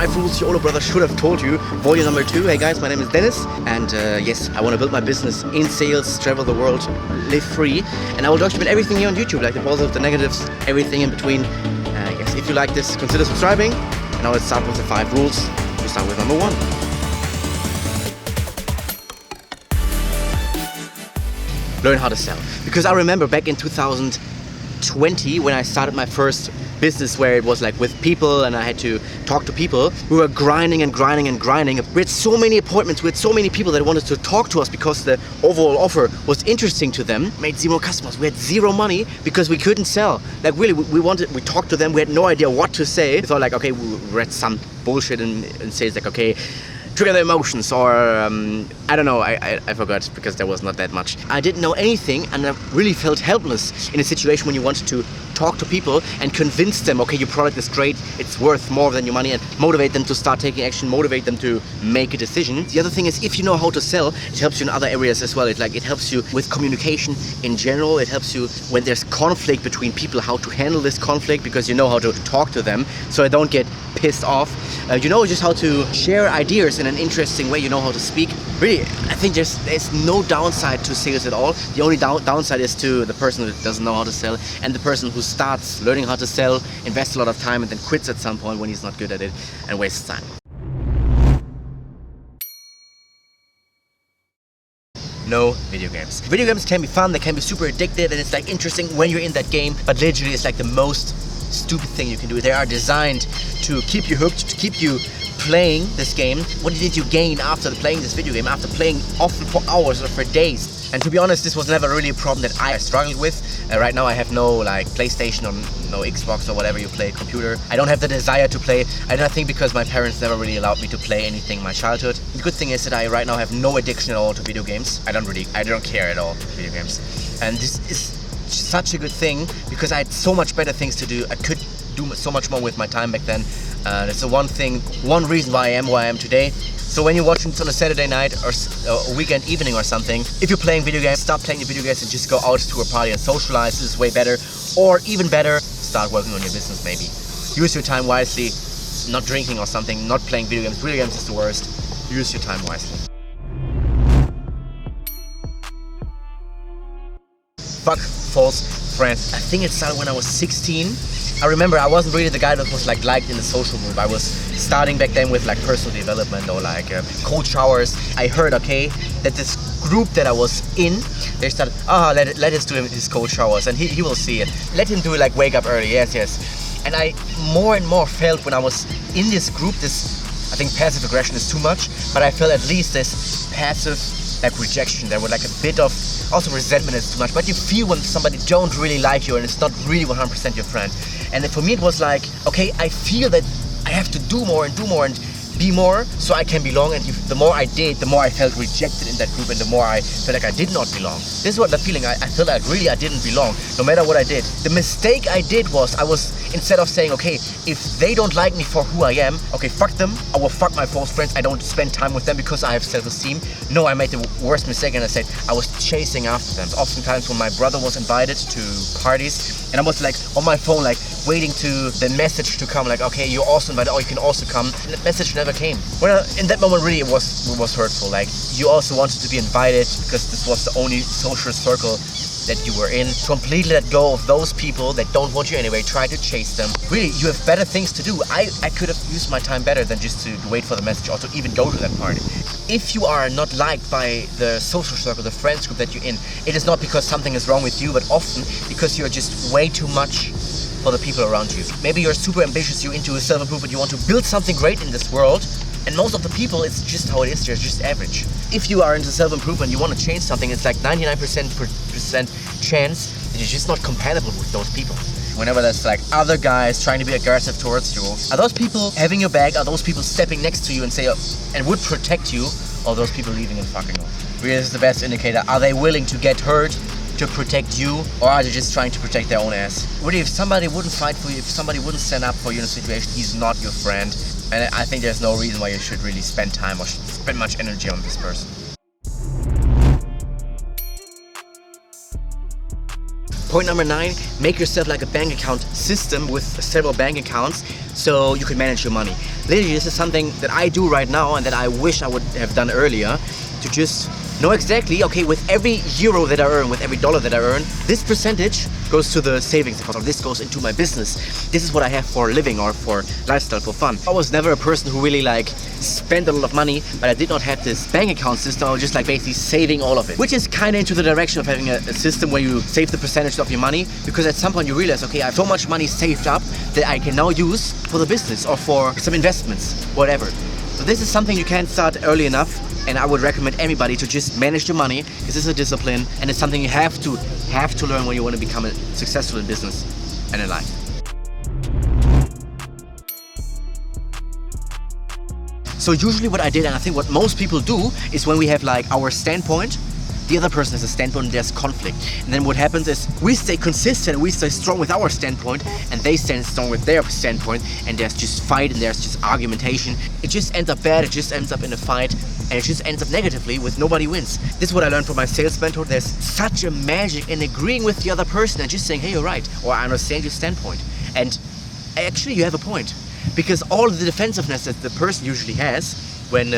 5 rules your older brother should have told you, volume number 2. Hey guys, my name is Dennis, and yes, I want to build my business in sales, travel the world, live free, and I will document everything here on YouTube, like the positives, the negatives, everything in between. Yes, if you like this, consider subscribing. And now let's start with the 5 rules. We start with number 1. Learn how to sell. Because I remember back in 2020 when I started my first business where it was like with people and I had to talk to people, we were grinding and grinding and grinding. We had so many appointments, we had so many people that wanted to talk to us because the overall offer was interesting to them. Made 0 customers, we had 0 money because we couldn't sell. Like really, we talked to them, we had no idea what to say. We thought like, okay, we read some bullshit and say it's like, okay, trigger the emotions, or I don't know, I forgot because there was not that much. I didn't know anything and I really felt helpless in a situation when you wanted to talk to people and convince them, okay, your product is great, it's worth more than your money, and motivate them to start taking action, motivate them to make a decision. The other thing is, if you know how to sell, it helps you in other areas as well. It helps you with communication in general. It helps you when there's conflict between people, how to handle this conflict, because you know how to talk to them so they don't get pissed off. You know just how to share ideas in an interesting way. You know how to speak. Really, I think there's no downside to sales at all. The only downside is to the person who doesn't know how to sell, and the person who starts learning how to sell, invests a lot of time, and then quits at some point when he's not good at it and wastes time. No video games. Video games can be fun, they can be super addictive, and it's like interesting when you're in that game, but literally it's like the most stupid thing you can do. They are designed to keep you hooked, to keep you playing this game. What did you gain after playing this video game, after playing often for hours or for days? And to be honest, this was never really a problem that I struggled with. Right now I have no like PlayStation or no Xbox or whatever you play, computer. I don't have the desire to play. I don't think because my parents never really allowed me to play anything in my childhood. The good thing is that I right now have no addiction at all to video games. I don't care at all to video games. And this is such a good thing because I had so much better things to do. I could do so much more with my time back then. That's the one reason why I am where I am today. So when you're watching this on a Saturday night or a weekend evening or something, if you're playing video games, stop playing the video games and just go out to a party and socialize. This is way better. Or even better, start working on your business maybe. Use your time wisely, not drinking or something, not playing video games. Video games is the worst. Use your time wisely. Fuck false friends. I think it started when I was 16. I remember I wasn't really the guy that was like liked in the social group. I was starting back then with like personal development or like cold showers. I heard, okay, that this group that I was in, they started, let us do his cold showers and he will see it. Let him do it, like wake up early, yes. And I more and more felt when I was in this group, I think passive aggression is too much, but I felt at least this passive like rejection. There was like a bit of also resentment is too much, but you feel when somebody don't really like you and it's not really 100% your friend. And for me it was like, okay, I feel that I have to do more and be more so I can belong, and the more I did, the more I felt rejected in that group and the more I felt like I did not belong. This is what the feeling, I felt like really I didn't belong no matter what I did. The mistake I did was instead of saying, okay, if they don't like me for who I am, okay, fuck them, I will fuck my false friends, I don't spend time with them because I have self-esteem. No, I made the worst mistake and I said I was chasing after them. Oftentimes when my brother was invited to parties and I was like on my phone like waiting to the message to come, like, okay, you're also invited, or you can also come. And that message never came. Well, in that moment really it was hurtful. Like, you also wanted to be invited because this was the only social circle that you were in. Completely let go of those people that don't want you anyway. Try to chase them. Really, you have better things to do. I could have used my time better than just to wait for the message or to even go to that party. If you are not liked by the social circle, the friends group that you're in, it is not because something is wrong with you, but often because you're just way too much for the people around you. Maybe you're super ambitious, you're into self-improvement, you want to build something great in this world, and most of the people, it's just how it is, they're just average. If you are into self-improvement, you want to change something, it's like 99% chance that you're just not compatible with those people. Whenever there's like other guys trying to be aggressive towards you, are those people having your back? Are those people stepping next to you and say and would protect you, or those people leaving and fucking off? Really, this is the best indicator. Are they willing to get hurt to protect you, or are they just trying to protect their own ass? Really, if somebody wouldn't fight for you, if somebody wouldn't stand up for you in a situation, he's not your friend. And I think there's no reason why you should really spend time or spend much energy on this person. Point number 9, make yourself like a bank account system with several bank accounts so you can manage your money. literally this is something that I do right now and that I wish I would have done earlier, to just know exactly, okay, with every euro that I earn, with every dollar that I earn, this percentage goes to the savings account, or this goes into my business. This is what I have for a living or for lifestyle, for fun. I was never a person who really like spent a lot of money, but I did not have this bank account system. I was just like basically saving all of it, which is kind of into the direction of having a system where you save the percentage of your money, because at some point you realize, okay, I have so much money saved up that I can now use for the business or for some investments, whatever. So this is something you can start early enough, and I would recommend everybody to just manage your money, because this is a discipline and it's something you have to learn when you want to become successful in business and in life. So usually what I did, and I think what most people do, is when we have like our standpoint, the other person has a standpoint and there's conflict. And then what happens is we stay consistent, we stay strong with our standpoint, and they stand strong with their standpoint, and there's just fight and there's just argumentation. It just ends up bad, it just ends up in a fight, and it just ends up negatively with nobody wins. This is what I learned from my sales mentor. There's such a magic in agreeing with the other person and just saying, hey, you're right, or I understand your standpoint. And actually you have a point, because all the defensiveness that the person usually has when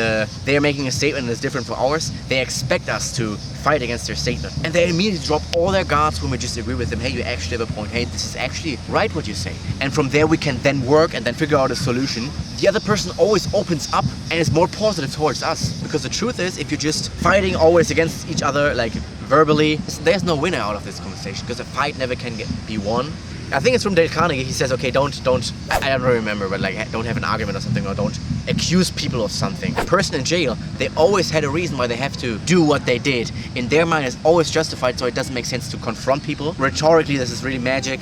they're making a statement that's different from ours, they expect us to fight against their statement. And they immediately drop all their guards when we just agree with them. Hey, you actually have a point. Hey, this is actually right what you say. And from there we can then work and then figure out a solution. The other person always opens up and is more positive towards us. Because the truth is, if you're just fighting always against each other, like verbally, there's no winner out of this conversation, because a fight never can be won. I think it's from Dale Carnegie. He says, okay, don't, I don't remember, but like, don't have an argument or something, or don't accuse people of something. A person in jail, they always had a reason why they have to do what they did. In their mind, it's always justified, so it doesn't make sense to confront people. Rhetorically, this is really magic.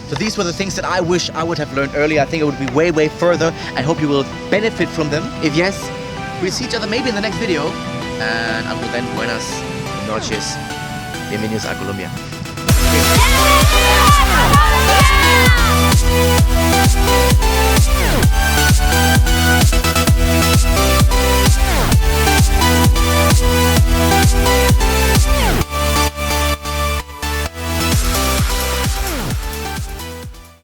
So these were the things that I wish I would have learned earlier. I think it would be way, way further. I hope you will benefit from them. If yes, we'll see each other maybe in the next video. And until then, buenas noches. Bienvenidos a Colombia. Yeah!